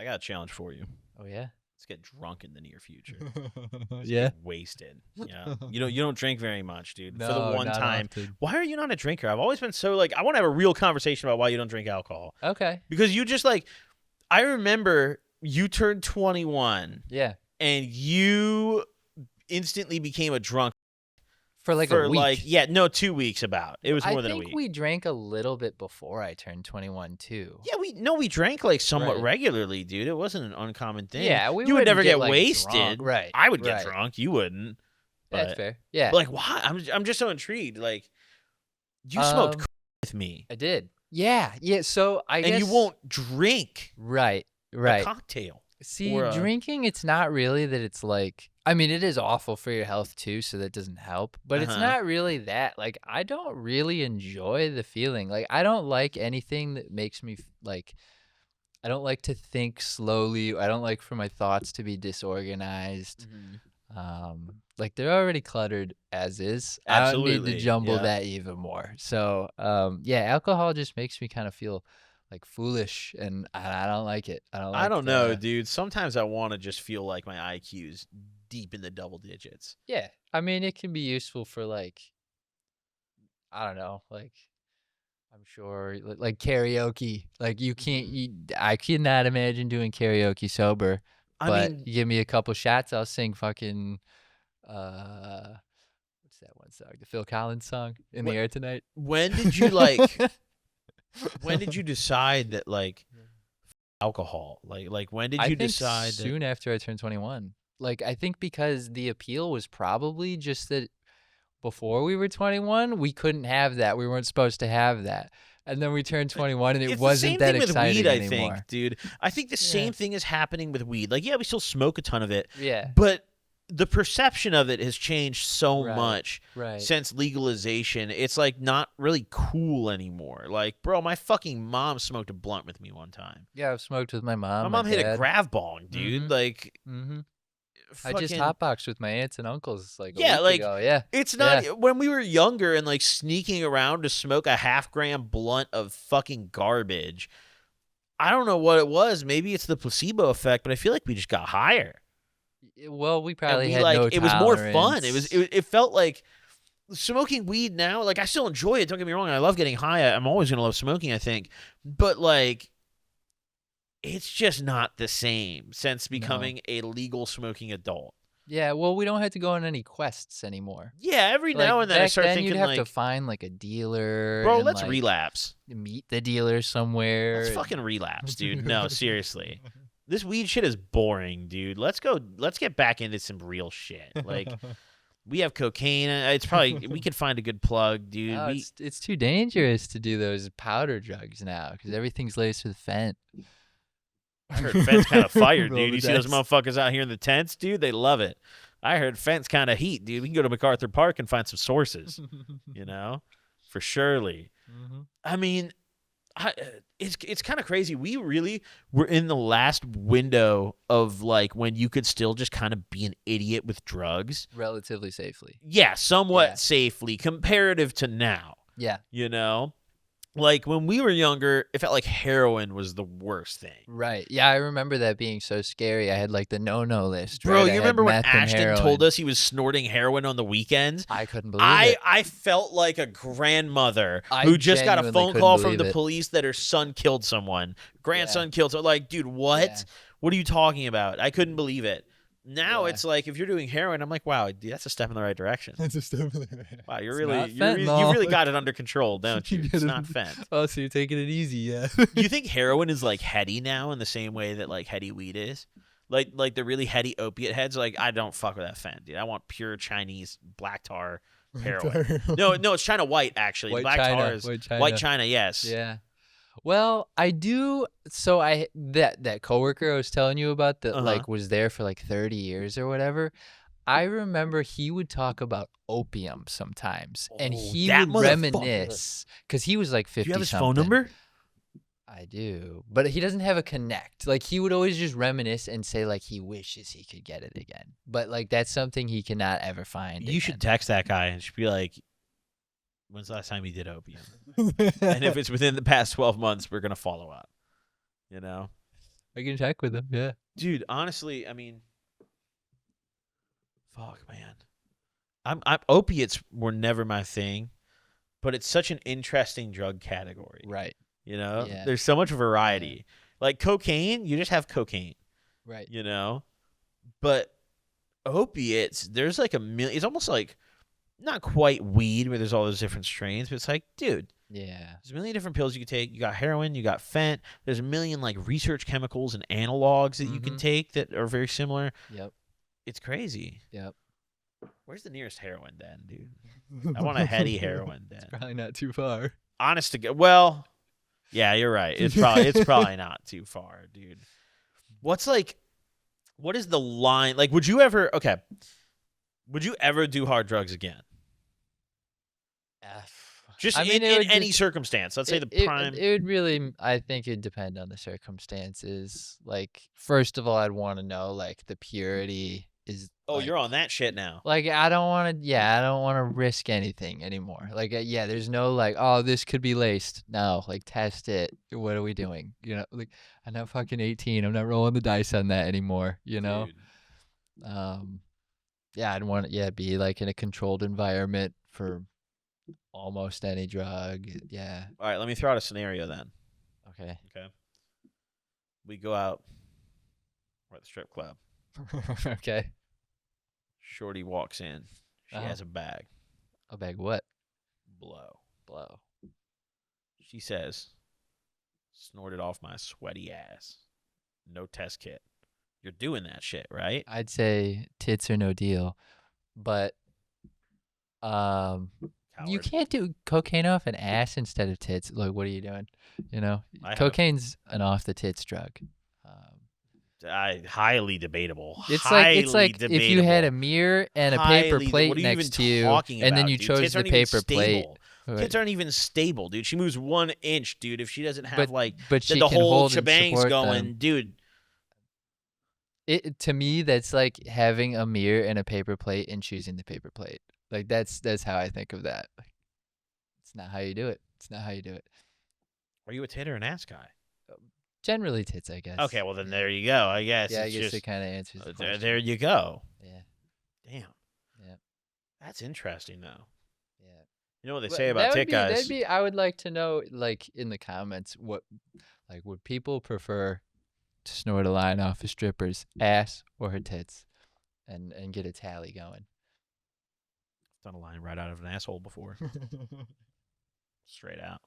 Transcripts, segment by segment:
got a challenge for you. Oh yeah. Let's get drunk in the near future. Yeah. Get wasted. Yeah. You don't drink very much, dude. No, For the one not time. often. Why are you not a drinker? I've always been so like I want to have a real conversation about why you don't drink alcohol. Okay. Because you just like I remember you turned 21 Yeah. and you instantly became a drunk For like a week. 2 weeks about. It was more than a week. I think we drank a little bit before I turned 21 too. Yeah, we drank like somewhat Right. regularly, dude. It wasn't an uncommon thing. Yeah, you would wouldn't never get like, wasted. drunk. Right. I would get right. drunk. You wouldn't. That's fair. Yeah. But like, why? I'm just so intrigued. Like, you smoked with me. I did. Yeah. Yeah. So I guess. And you won't drink. Right. A Right. cocktail. See, drinking, it's not really that it's like, I mean, it is awful for your health too, so that doesn't help. But it's not really that. Like, I don't really enjoy the feeling. Like, I don't like anything that makes me like, I don't like to think slowly. I don't like for my thoughts to be disorganized. Like, they're already cluttered as is. Absolutely. I don't need to jumble that even more. So, yeah, alcohol just makes me kind of feel like foolish, and I don't like it. I don't know, dude. Sometimes I want to just feel like my IQ's deep in the double digits. Yeah, I mean, it can be useful for like, I don't know, like I'm sure like karaoke. Like I cannot imagine doing karaoke sober. But you give me a couple shots, I'll sing fucking what's that one song? The Phil Collins song, In the Air Tonight. When did you like? When did you decide that like alcohol? Like when did you decide? Soon after I turned 21. Like I think because the appeal was probably just that before we were 21, we couldn't have that. We weren't supposed to have that. And then we turned 21 and it wasn't that exciting anymore. It's the same thing with weed, anymore. I think, dude. I think the same thing is happening with weed. Like, yeah, we still smoke a ton of it. Yeah. But the perception of it has changed so much Right. since legalization. It's like not really cool anymore. Like, bro, my fucking mom smoked a blunt with me one time. Yeah, I've smoked with my mom. My mom hit dad. a grav bong, dude. Like, I just hotboxed with my aunts and uncles like a yeah, week like ago. Yeah, it's not when we were younger and like sneaking around to smoke a half-gram blunt of fucking garbage. I don't know what it was. Maybe it's the placebo effect, but I feel like we just got higher. Well, we probably had like no it was more fun. tolerance. It felt like smoking weed now. Like I still enjoy it. Don't get me wrong. I love getting high. I'm always gonna love smoking, I think. But like, it's just not the same since becoming a legal smoking adult. Yeah, well, we don't have to go on any quests anymore. Yeah, every now and then I start thinking you'd have like, to find like a dealer. bro, and, let's like, relapse. Meet the dealer somewhere. Let's fucking relapse, dude. No, seriously. This weed shit is boring, dude. Let's get back into some real shit. Like, we have cocaine. It's probably we could find a good plug, dude. No, it's too dangerous to do those powder drugs now because everything's laced with fent. I heard fent's kind of fire, dude. You see those motherfuckers out here in the tents, dude? They love it. I heard fent's kind of heat, dude. We can go to MacArthur Park and find some sources, you know, for surely. I mean, it's kind of crazy. We really were in the last window of like when you could still just kind of be an idiot with drugs. Relatively safely. Yeah, somewhat safely comparative to now. Yeah. You know? Like, when we were younger, it felt like heroin was the worst thing. Right. Yeah, I remember that being so scary. I had, like, the no-no list. Bro, right? you remember when Ashton told us he was snorting heroin on the weekends? I couldn't believe it. I felt like a grandmother who just got a phone call from the police that her son killed someone. Grandson killed someone. Like, dude, what? Yeah. What are you talking about? I couldn't believe it. Now it's like if you're doing heroin, I'm like, wow, dude, that's a step in the right direction. That's a step in the right direction. Wow, you really got it under control, don't you? It's not fent. Oh, so you're taking it easy, yeah. You think heroin is like heady now in the same way that like heady weed is? Like the really heady opiate heads, like I don't fuck with that fent, dude. I want pure Chinese black tar heroin. No, it's China white actually. White black China, tar is white China, yes. Yeah. Well, I do. So that coworker I was telling you about that like was there for like 30 years or whatever. I remember he would talk about opium sometimes, and he would reminisce because he was like 50. Do you have his phone number? I do, but he doesn't have a connect. Like he would always just reminisce and say like he wishes he could get it again, but like that's something he cannot ever find. You should text that guy and just be like, when's the last time you did opium? And if it's within the past 12 months, we're going to follow up. You know? I can check with him. Yeah. Dude, honestly, I mean, fuck, man. I'm opiates were never my thing, but it's such an interesting drug category. Right. You know, Yeah. there's so much variety. Like cocaine, you just have cocaine. Right. You know, but opiates, there's like a million. It's almost like not quite weed where there's all those different strains, but it's like, dude, Yeah. there's a million different pills you can take. You got heroin, you got fent. There's a million like research chemicals and analogs that you can take that are very similar. Yep. It's crazy. Yep. Where's the nearest heroin den, dude? I want a heady heroin den. It's probably not too far. Honest to God, well, yeah, you're right. It's probably not too far, dude. What is the line? Like, would you ever do hard drugs again? Just in any circumstance. Let's say the prime. It would really, I think it'd depend on the circumstances. Like, first of all, I'd want to know, like, the purity is. Oh, like, you're on that shit now. Like, I don't want to risk anything anymore. Like, there's no, like, oh, this could be laced. No, like, test it. What are we doing? You know, like, I'm not fucking 18. I'm not rolling the dice on that anymore, you know? Dude. I'd want to, be, like, in a controlled environment for almost any drug. Yeah. All right, let me throw out a scenario then. Okay. We go out. We're at the strip club. Okay. Shorty walks in. She has a bag. A bag of what? Blow. She says, snorted off my sweaty ass. No test kit. You're doing that shit, right? I'd say tits or no deal. But you can't do cocaine off an ass instead of tits. Like, what are you doing? You know, cocaine's an off the tits drug. Highly debatable. It's like if you had a mirror and a paper plate next to you, and then you chose the paper plate. Tits aren't even stable, dude. She moves 1 inch, dude. If she doesn't have but she the can whole hold and shebang's support going, them. dude. To me, that's like having a mirror and a paper plate and choosing the paper plate. Like that's how I think of that. Like, it's not how you do it. Are you a tit or an ass guy? Generally tits, I guess. Okay, well then there you go. I guess. Yeah, I guess it kind of answers the question. There you go. Yeah. Damn. Yeah. That's interesting though. Yeah. You know what they say about tit guys? I would like to know, like, in the comments, what, like, would people prefer to snort a line off a stripper's ass or her tits, and get a tally going? I've done a line right out of an asshole before. Straight out.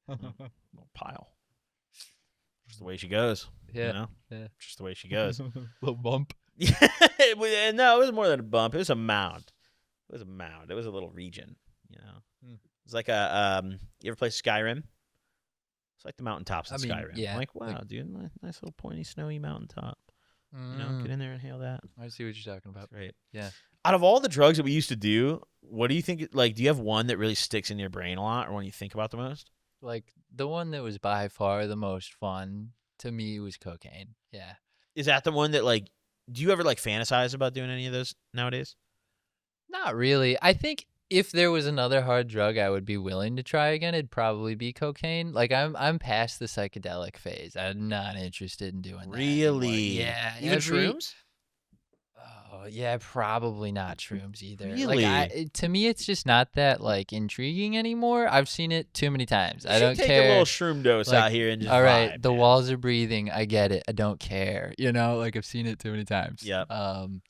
Little pile. Just the way she goes. Yeah. You know? Yeah. Just the way she goes. Little bump. No, it was more than a bump. It was a mound. It was a little region. You know, It's like a you ever play Skyrim? It's like the mountaintops in Skyrim. Yeah. I'm like, wow, dude, nice little pointy, snowy mountaintop. You know, get in there and hail that. I see what you're talking about. That's great. Yeah. Out of all the drugs that we used to do, what do you think? Like, do you have one that really sticks in your brain a lot, or one you think about the most? Like, the one that was by far the most fun to me was cocaine. Yeah. Is that the one that, like, do you ever like fantasize about doing any of those nowadays? Not really. I think if there was another hard drug I would be willing to try again, it'd probably be cocaine. Like, I'm past the psychedelic phase. I'm not interested in doing that Really? anymore. Yeah. Even shrooms? Oh, yeah, probably not shrooms either. Really? Like, to me, it's just not that, like, intriguing anymore. I've seen it too many times. I don't take care. a little shroom dose Like, out here and just all right, vibe, the man. walls are breathing. I get it. I don't care. You know, like, I've seen it too many times. Yep. And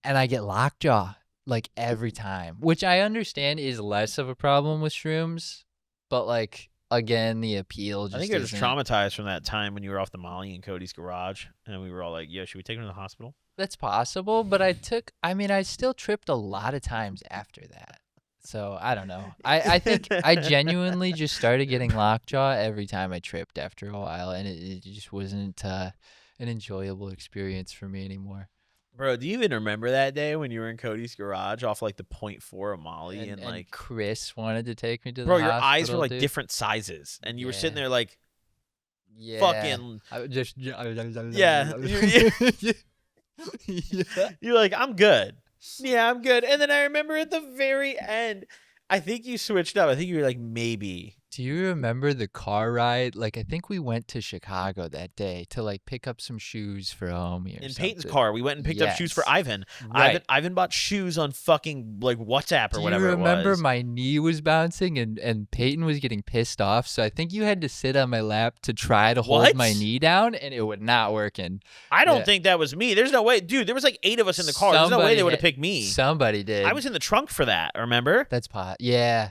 I get lockjaw, like, every time, which I understand is less of a problem with shrooms, but, like, again, the appeal just I think you're just isn't. traumatized from that time when you were off the Molly in Cody's garage, and we were all like, "Yo, should we take him to the hospital?" That's possible, but I still tripped a lot of times after that. So I don't know. I think I genuinely just started getting lockjaw every time I tripped after a while, and it just wasn't an enjoyable experience for me anymore. Bro, do you even remember that day when you were in Cody's garage off like the .4 of Molly and like Chris wanted to take me to the bro, hospital, your eyes were like dude. different sizes, and you were sitting there like, yeah, fucking I just yeah. Yeah. You're like, I'm good. Yeah, I'm good. And then I remember at the very end, I think you switched up. I think you were like, maybe Do you remember the car ride? Like, I think we went to Chicago that day to like pick up some shoes for Homie or In something. Peyton's car, we went and picked up shoes for Ivan. Right. Ivan bought shoes on fucking like WhatsApp or whatever it was. Do you remember my knee was bouncing and Peyton was getting pissed off? So I think you had to sit on my lap to try to hold my knee down, and it would not working. I don't think that was me. There's no way. Dude, there was like 8 of us in the car. There's no way they would have picked me. Somebody did. I was in the trunk for that, remember? That's Yeah.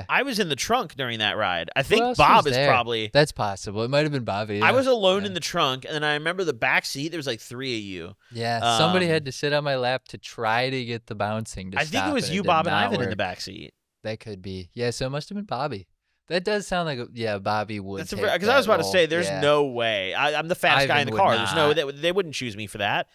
I was in the trunk during that ride. I think Bob is probably. That's possible. It might have been Bobby. Yeah. I was alone in the trunk, and then I remember the back seat. There was like 3 of you. Yeah, somebody had to sit on my lap to try to get the bouncing to stop. I think it was you, Bob, and Ivan in the back seat. That could be. Yeah, so it must have been Bobby. That does sound like Bobby would. Because I was about to say, there's no way. I'm the fattest guy in the car. There's no. They wouldn't choose me for that.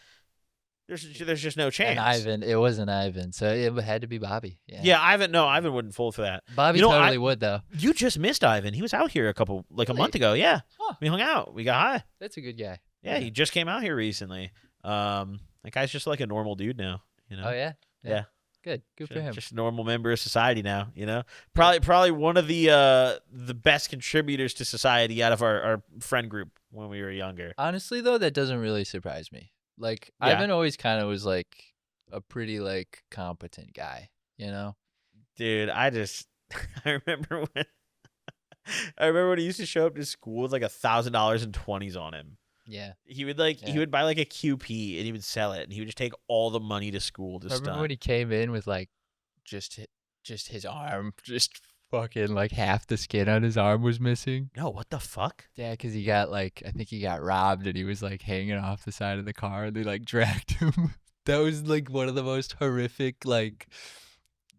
There's just no chance. And Ivan, it wasn't Ivan, so it had to be Bobby. Yeah, Ivan. No, Ivan wouldn't fall for that. Bobby totally would though. You just missed Ivan. He was out here a month ago. Yeah, we hung out. We got high. That's a good guy. Yeah, he just came out here recently. That guy's just like a normal dude now. You know. Oh yeah. Yeah. Good for him. Just a normal member of society now. You know. Probably one of the best contributors to society out of our friend group when we were younger. Honestly, though, that doesn't really surprise me. Like, Ivan always kind of was like a pretty like competent guy, you know? Dude, I remember when he used to show up to school with like $1,000 in 20s on him. Yeah. He would he would buy like a QP and he would sell it and he would just take all the money to school to stuff. Remember when he came in with like just his arm, just fucking like half the skin on his arm was missing? No, what the fuck? Yeah, because he got I think he got robbed and he was like hanging off the side of the car and they like dragged him. That was like one of the most horrific like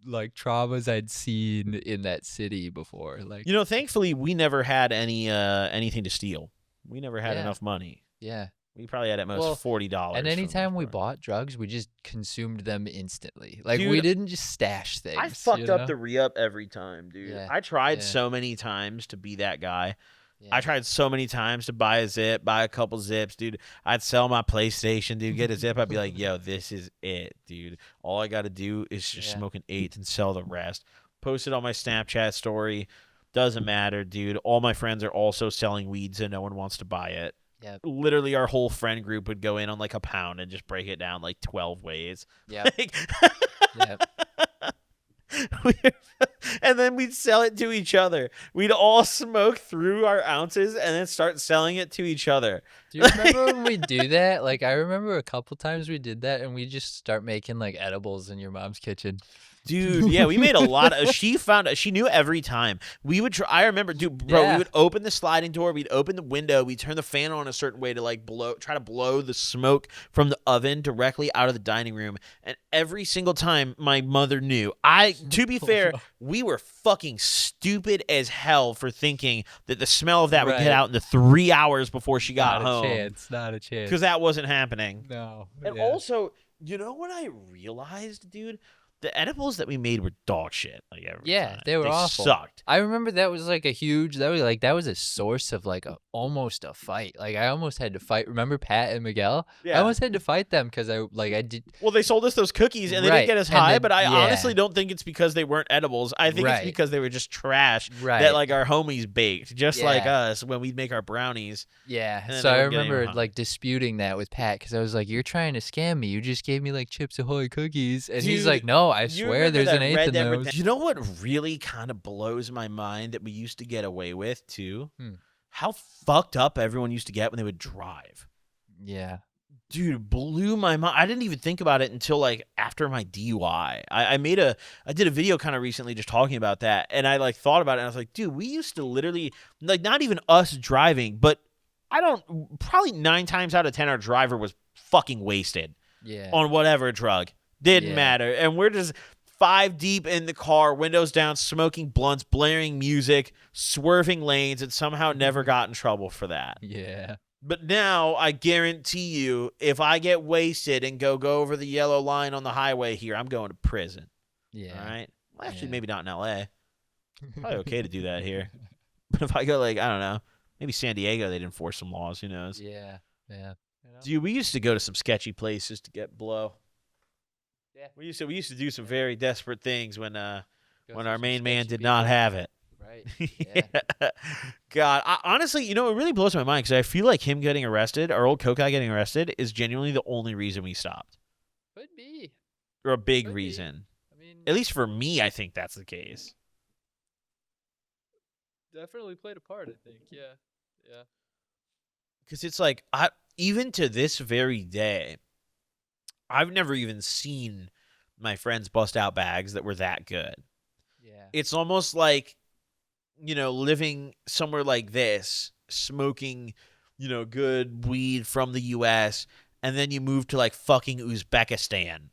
traumas I'd seen in that city before. Like, you know, thankfully we never had anything to steal. We never had enough money. Yeah. We probably had at most $40. And anytime we bought drugs, we just consumed them instantly. Like, dude, we didn't just stash things. I fucked up the re-up every time, dude. Yeah. I tried so many times to be that guy. Yeah. I tried so many times to buy a zip, buy a couple zips, dude. I'd sell my PlayStation, dude, get a zip. I'd be like, yo, this is it, dude. All I got to do is just smoke an eighth and sell the rest. Post it on my Snapchat story. Doesn't matter, dude. All my friends are also selling weed, so no one wants to buy it. Yeah. Literally, our whole friend group would go in on like a pound and just break it down like 12 ways. Yeah. And then we'd sell it to each other. We'd all smoke through our ounces and then start selling it to each other. Do you remember when we do that? Like, I remember a couple times we did that and we just start making like edibles in your mom's kitchen. Dude, yeah, we made a lot of. She knew every time we would try. I remember, dude, bro, we would open the sliding door, we'd open the window, we'd turn the fan on a certain way to like try to blow the smoke from the oven directly out of the dining room. And every single time, my mother knew. To be fair, we were fucking stupid as hell for thinking that the smell of that would get out in the 3 hours before she got home. Not a chance. Because that wasn't happening. No. And also, you know what I realized, dude? The edibles that we made were dog shit. Like every time. They were awful. Sucked. I remember that was like that was a source of like almost a fight. Like I almost had to fight. Remember Pat and Miguel? Yeah. I almost had to fight them because I did. Well, they sold us those cookies and they didn't get us high, but I honestly don't think it's because they weren't edibles. I think it's because they were just trash that like our homies baked, just like us when we'd make our brownies. Yeah. So I remember like disputing that with Pat because I was like, "You're trying to scam me. You just gave me like Chips Ahoy cookies," and he's like, "No, I swear there's an eighth in those." You know what really kind of blows my mind that we used to get away with too? How fucked up everyone used to get when they would drive. Yeah. Dude, blew my mind. I didn't even think about it until like after my DUI. I did a video kind of recently just talking about that, and I like thought about it and I was like, dude, we used to literally like not even us driving, but probably 9 times out of 10 our driver was fucking wasted. Yeah. On whatever drug. Didn't matter. And we're just 5 deep in the car, windows down, smoking blunts, blaring music, swerving lanes, and somehow never got in trouble for that. Yeah. But now I guarantee you, if I get wasted and go over the yellow line on the highway here, I'm going to prison. Yeah. All right? Well, actually, maybe not in L.A. Probably okay to do that here. But if I go like, I don't know, maybe San Diego, they'd enforce some laws. Who knows? Yeah. Yeah. You know? Dude, we used to go to some sketchy places to get blow. Yeah. We used to do some very desperate things when our main man did not have it. Right. Right. Yeah. God, honestly, it really blows my mind because I feel like him getting arrested, our old coke guy getting arrested, is genuinely the only reason we stopped. Could be. Or a big Could be. reason. I mean, At least for me, I think that's the case. definitely played a part, I think. Yeah. Yeah. Because it's like, even to this very day, I've never even seen my friends bust out bags that were that good. Yeah. It's almost like, living somewhere like this, smoking, good weed from the U.S., and then you move to like fucking Uzbekistan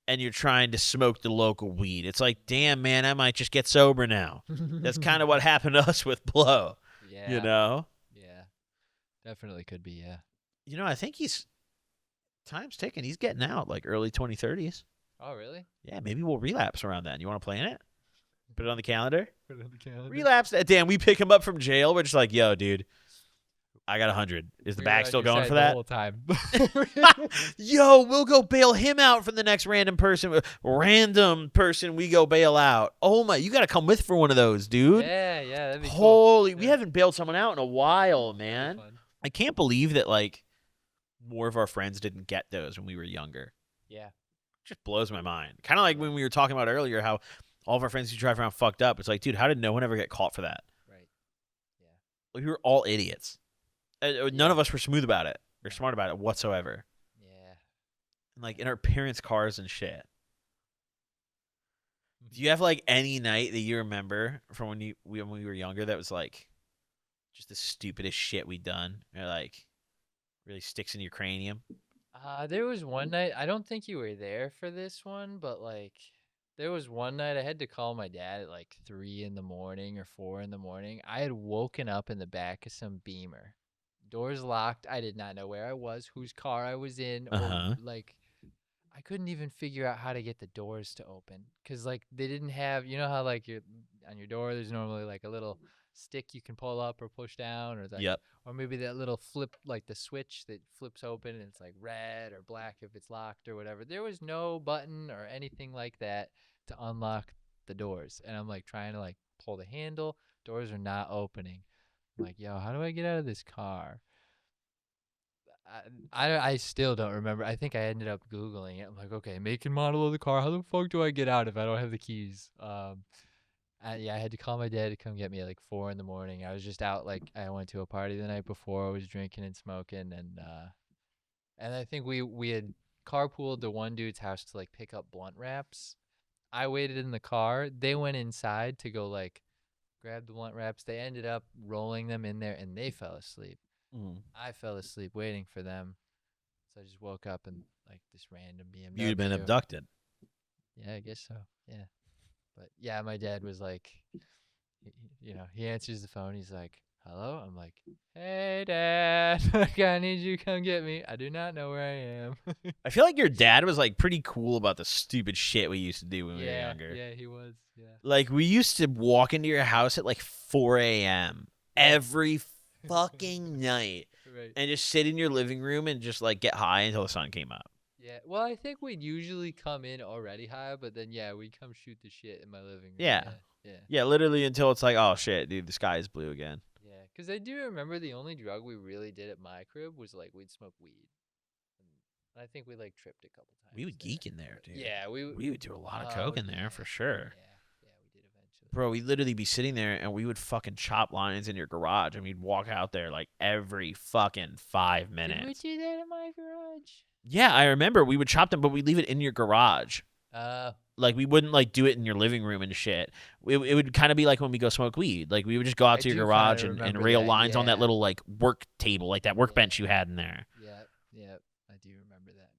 and you're trying to smoke the local weed. It's like, damn, man, I might just get sober now. That's kind of what happened to us with Blow. Yeah. Yeah. Definitely could be, yeah. I think time's ticking. He's getting out like early 2030s. Oh, really? Yeah, maybe we'll relapse around then. You want to play in it? Put it on the calendar? Put it on the calendar. Relapse. Damn, we pick him up from jail. We're just like, yo, dude, I got 100. Is the bag still going for that? The whole time. Yo, we'll go bail him out from the next random person we go bail out. Oh my, you got to come with for one of those, dude. Yeah, that'd be Holy, cool. we haven't bailed someone out in a while, man. I can't believe that like more of our friends didn't get those when we were younger. Yeah. It just blows my mind. Kind of like when we were talking about earlier how all of our friends who drive around fucked up. It's like, dude, how did no one ever get caught for that? Right. Yeah. Like, we were all idiots. None of us were smooth about it or smart about it whatsoever. Yeah. And like in our parents' cars and shit. Do you have like any night that you remember from when we were younger that was like just the stupidest shit we'd done, or like really sticks in your cranium? There was one night, I don't think you were there for this one, but like there was one night I had to call my dad at like 3 in the morning or 4 in the morning. I had woken up in the back of some Beamer. Doors locked. I did not know where I was, whose car I was in, or like I couldn't even figure out how to get the doors to open because like they didn't have, how like on your door there's normally like a little stick you can pull up or push down, or like, or maybe that little flip, like the switch that flips open and it's like red or black if it's locked or whatever. There was no button or anything like that to unlock the doors, and I'm like trying to like pull the handle. Doors are not opening. I'm like, yo, how do I get out of this car? I still don't remember. I think I ended up Googling it. I'm like, okay, make and model of the car. How the fuck do I get out if I don't have the keys? I had to call my dad to come get me at like 4 in the morning. I was just out, like I went to a party the night before. I was drinking and smoking, and I think we had carpooled to one dude's house to like pick up blunt wraps. I waited in the car. They went inside to go like grab the blunt wraps. They ended up rolling them in there, and they fell asleep. I fell asleep waiting for them, so I just woke up in like this random BMW. You'd been abducted. Yeah, I guess so. Yeah. But yeah, my dad was like, he answers the phone. He's like, hello? I'm like, hey, Dad. I need you to come get me. I do not know where I am. I feel like your dad was like pretty cool about the stupid shit we used to do when we were younger. Yeah, he was. Yeah. Like we used to walk into your house at like 4 a.m. every fucking night. Right. And just sit in your living room and just like get high until the sun came up. Yeah, well, I think we'd usually come in already high, but then, we'd come shoot the shit in my living room. Yeah, literally until it's like, oh, shit, dude, the sky is blue again. Yeah, because I do remember the only drug we really did at my crib was, like, we'd smoke weed. And I think we, like, tripped a couple times. We would geek in there, dude. Yeah, we would do a lot of coke in there, for sure. Yeah, we did eventually. Bro, we'd literally be sitting there, and we would fucking chop lines in your garage, and we'd walk out there, like, every fucking 5 minutes. Did we do that in my garage? Yeah, I remember we would chop them, but we'd leave it in your garage. Like, we wouldn't, like, do it in your living room and shit. It would kind of be like when we go smoke weed. Like, we would just go out to your garage and rail lines on that little, like, work table, like that workbench you had in there. Yep, I do remember that.